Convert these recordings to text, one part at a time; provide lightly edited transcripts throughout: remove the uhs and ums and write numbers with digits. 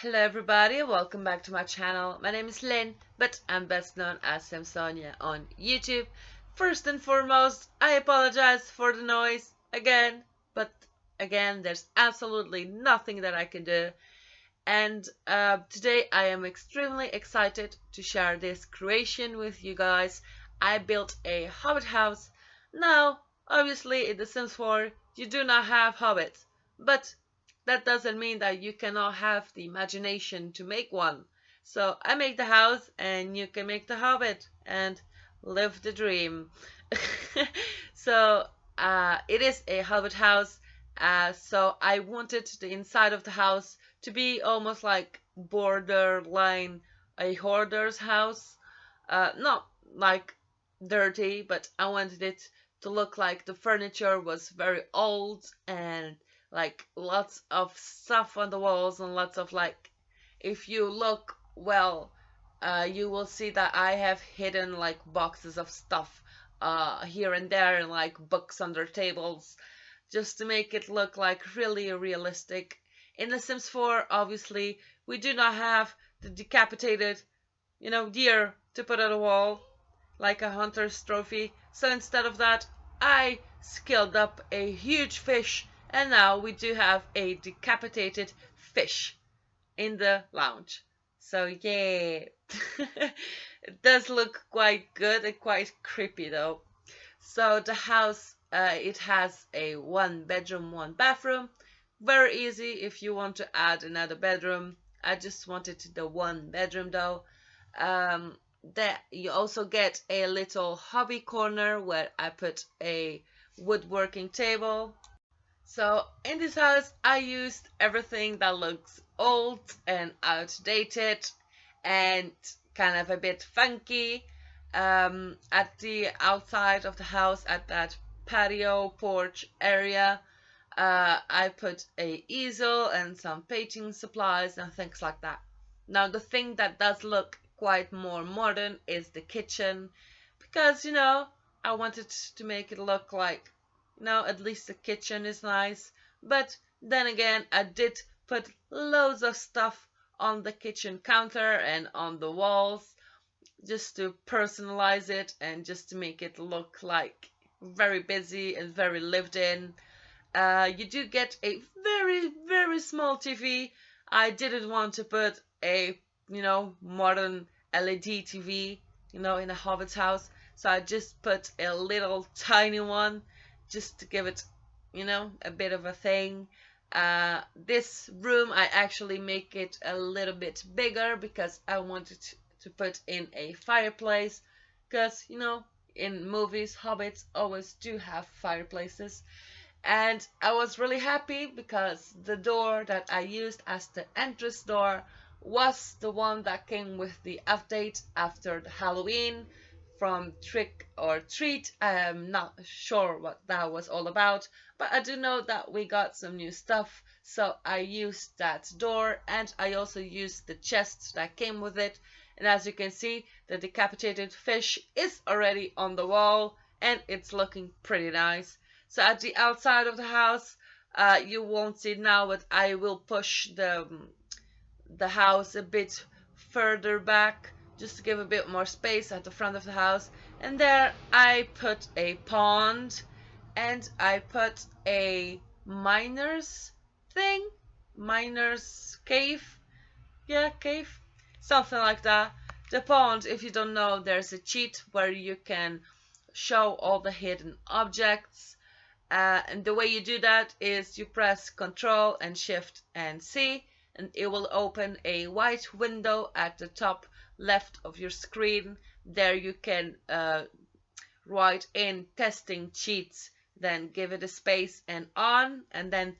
Hello everybody, welcome back to my channel. My name is Lynn, but I'm best known as Samsonia on YouTube. First and foremost, I apologize for the noise again, but again, there's absolutely nothing that I can do. And today I am extremely excited to share this creation with you guys. I built a Hobbit house. Now, obviously in The Sims 4, you do not have hobbits, but that doesn't mean that you cannot have the imagination to make one. So I make the house and you can make the hobbit and live the dream. so it is a hobbit house. So I wanted the inside of the house to be almost like borderline a hoarder's house. Not like dirty, but I wanted it to look like the furniture was very old and like lots of stuff on the walls and lots of like if you look well you will see that I have hidden like boxes of stuff here and there and like books under tables just to make it look like really realistic. In The Sims 4 obviously we do not have the decapitated deer to put on a wall like a hunter's trophy, so instead of that I skilled up a huge fish, and now we do have a decapitated fish in the lounge. So yeah, it does look quite good and quite creepy though. So the house, it has a one bedroom, one bathroom. Very easy if you want to add another bedroom. I just wanted the one bedroom though. That you also get a little hobby corner where I put a woodworking table. So in this house I used everything that looks old and outdated and kind of a bit funky. At the outside of the house, at that patio porch area, I put a easel and some painting supplies and things like that. Now the thing that does look quite more modern is the kitchen, because I wanted to make it look like at least the kitchen is nice. But then again, I did put loads of stuff on the kitchen counter and on the walls just to personalize it and just to make it look like very busy and very lived in. You do get a very small TV. I didn't want to put a modern LED TV in a hobbit's house, so I just put a little tiny one just to give it a bit of a thing. This room I actually make it a little bit bigger because I wanted to put in a fireplace, because in movies hobbits always do have fireplaces. And I was really happy because the door that I used as the entrance door was the one that came with the update after the Halloween from Trick or Treat. I am not sure what that was all about, but I do know that we got some new stuff, so I used that door and I also used the chest that came with it. And as you can see, the decapitated fish is already on the wall and it's looking pretty nice. So at the outside of the house, you won't see now, but I will push the house a bit further back just to give a bit more space at the front of the house. And there I put a pond and I put a miner's thing, miner's cave, yeah, cave, something like that. The pond, if you don't know, there's a cheat where you can show all the hidden objects. And the way you do that is you press Ctrl and Shift and C, and it will open a white window at the top left of your screen. There you can write in testing cheats, then give it a space and on, and then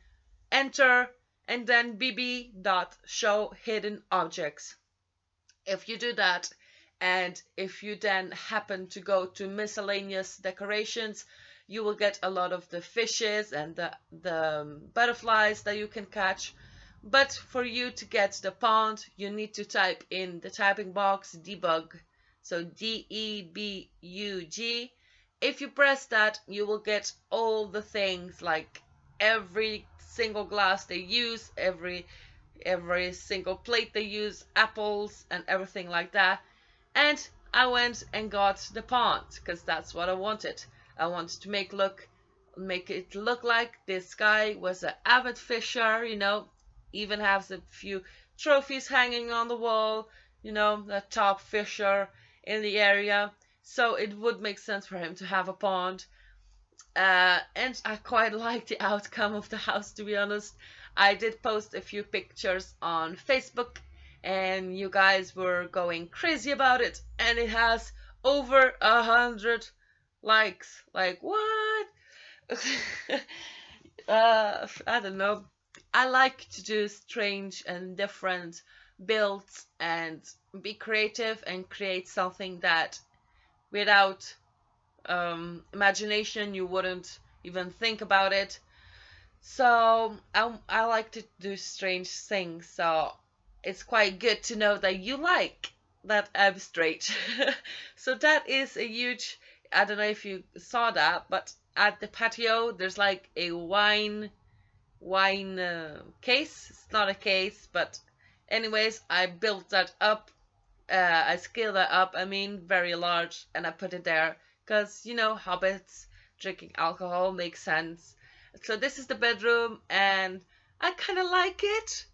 enter, and then bb.show hidden objects. If you do that, and if you then happen to go to miscellaneous decorations, you will get a lot of the fishes and the butterflies that you can catch. But for you to get the pond, you need to type in the typing box debug. So DEBUG. If you press that, you will get all the things, like every single glass they use, every every single plate they use, apples and everything like that. And I went and got the pond because that's what I wanted. I wanted to make it look like this guy was an avid fisher, even has a few trophies hanging on the wall, the top fisher in the area. So it would make sense for him to have a pond. And I quite like the outcome of the house, to be honest. I did post a few pictures on Facebook, and you guys were going crazy about it, and it has over 100 likes. Like, what? I don't know. I like to do strange and different builds and be creative and create something that without imagination you wouldn't even think about it. So I like to do strange things, so it's quite good to know that you like that abstract. So that is a huge, I don't know if you saw that, but at the patio there's like a wine case. It's not a case, but anyways, I built that up. I scaled that up, I mean, very large, and I put it there because, hobbits drinking alcohol makes sense. So this is the bedroom, and I kind of like it.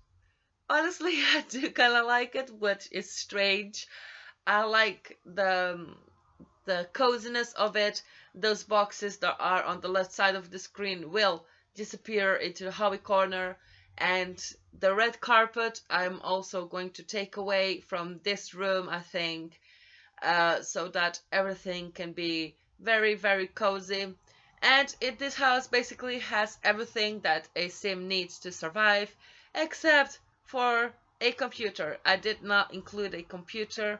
Honestly, I do kind of like it, which is strange. I like the coziness of it. Those boxes that are on the left side of the screen will disappear into the hobby corner, and the red carpet I'm also going to take away from this room, I think, so that everything can be very, very cozy. And this house basically has everything that a sim needs to survive, except for a computer. I did not include a computer,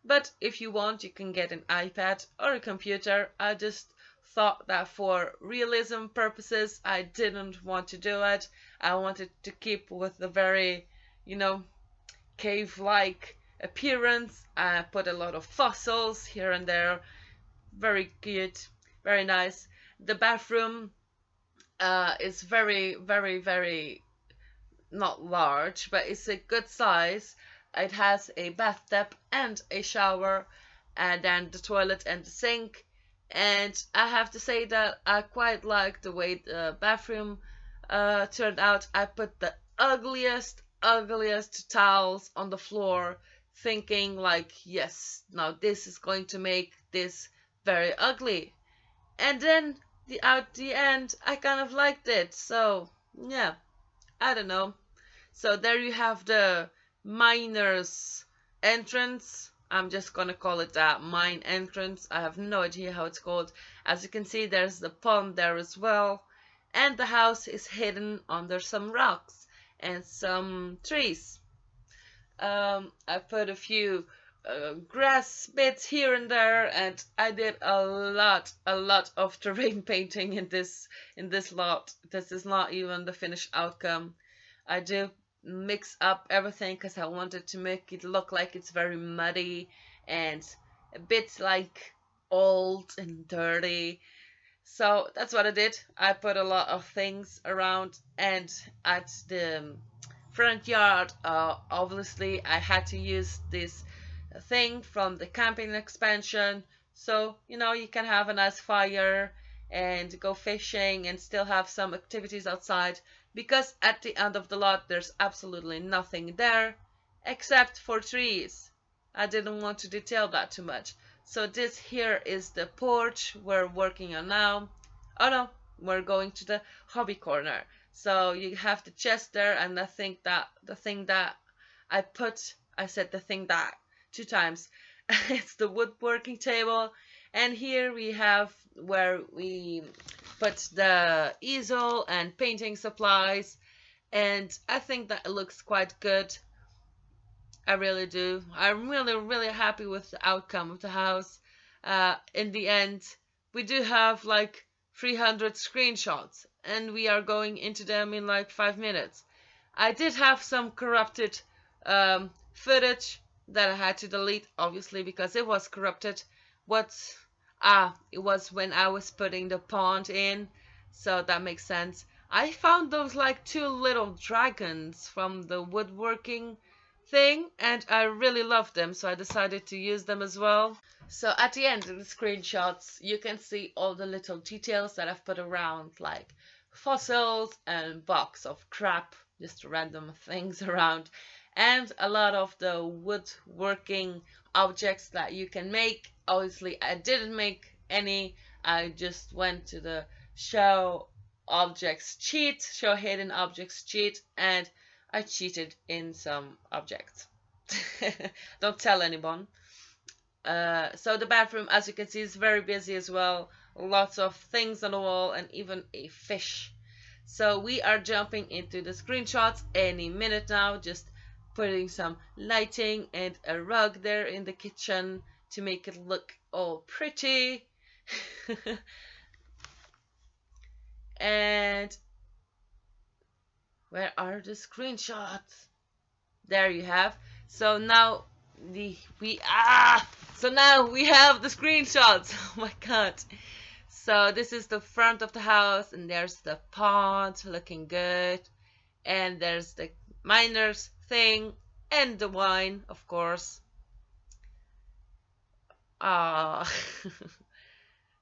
but if you want, you can get an iPad or a computer. I just thought that for realism purposes, I didn't want to do it. I wanted to keep with the very, cave-like appearance. I put a lot of fossils here and there. Very cute, very nice. The bathroom is very, very, very not large, but it's a good size. It has a bathtub and a shower, and then the toilet and the sink. And I have to say that I quite like the way the bathroom turned out. I put the ugliest towels on the floor, thinking like, yes, now this is going to make this very ugly. And then at the end, I kind of liked it. So yeah, I don't know. So there you have the miner's entrance. I'm just gonna call it that, mine entrance. I have no idea how it's called. As you can see, there's the pond there as well. And the house is hidden under some rocks and some trees. I put a few grass bits here and there, and I did a lot of terrain painting in this lot. This is not even the finished outcome. I do mix up everything because I wanted to make it look like it's very muddy and a bit like old and dirty. So that's what I did. I put a lot of things around, and at the front yard, obviously I had to use this thing from the camping expansion, so you can have a nice fire and go fishing and still have some activities outside, because at the end of the lot there's absolutely nothing there except for trees. I didn't want to detail that too much. So this here is the porch we're working on now. Oh no, we're going to the hobby corner. So you have the chest there, and I think that the thing that I said the thing that 2 times. It's the woodworking table, and here we have where we put the easel and painting supplies, and I think that it looks quite good. I really do. I'm really happy with the outcome of the house. In the end, we do have like 300 screenshots, and we are going into them in like 5 minutes. I did have some corrupted footage that I had to delete, obviously, because it was corrupted. It was when I was putting the pond in, so that makes sense. I found those like two little dragons from the woodworking thing, and I really loved them, so I decided to use them as well. So at the end of the screenshots, you can see all the little details that I've put around, like fossils and box of crap, just random things around, and a lot of the woodworking objects that you can make. Obviously, I didn't make any. I just went to the show objects cheat, show hidden objects cheat, and I cheated in some objects. Don't tell anyone. So the bathroom, as you can see, is very busy as well. Lots of things on the wall and even a fish. So we are jumping into the screenshots any minute now, just putting some lighting and a rug there in the kitchen to make it look all pretty. And where are the screenshots? There you have. So now so now we have the screenshots. Oh my god. So this is the front of the house, and there's the pond looking good, and there's the miners thing and the wine, of course. Ah.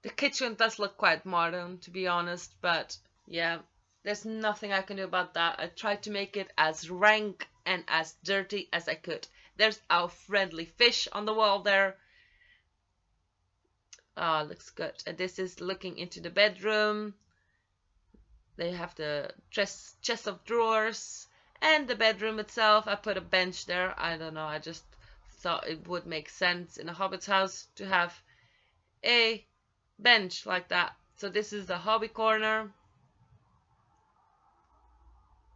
The kitchen does look quite modern, to be honest, but yeah, there's nothing I can do about that. I tried to make it as rank and as dirty as I could. There's our friendly fish on the wall there. Ah, looks good. And this is looking into the bedroom. They have the chest of drawers and the bedroom itself. I put a bench there. I don't know. I just thought it would make sense in a Hobbit's house to have a bench like that. So this is the hobby corner.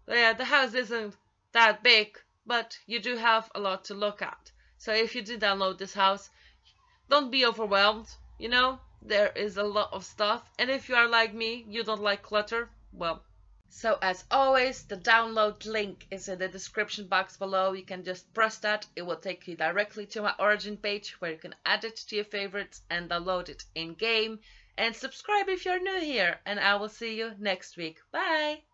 But yeah, the house isn't that big, but you do have a lot to look at. So if you do download this house, don't be overwhelmed. You know, there is a lot of stuff, and if you are like me, you don't like clutter, well. So as always, the download link is in the description box below. You can just press that. It will take you directly to my origin page where you can add it to your favorites and download it in game. And subscribe if you're new here, and I will see you next week. Bye!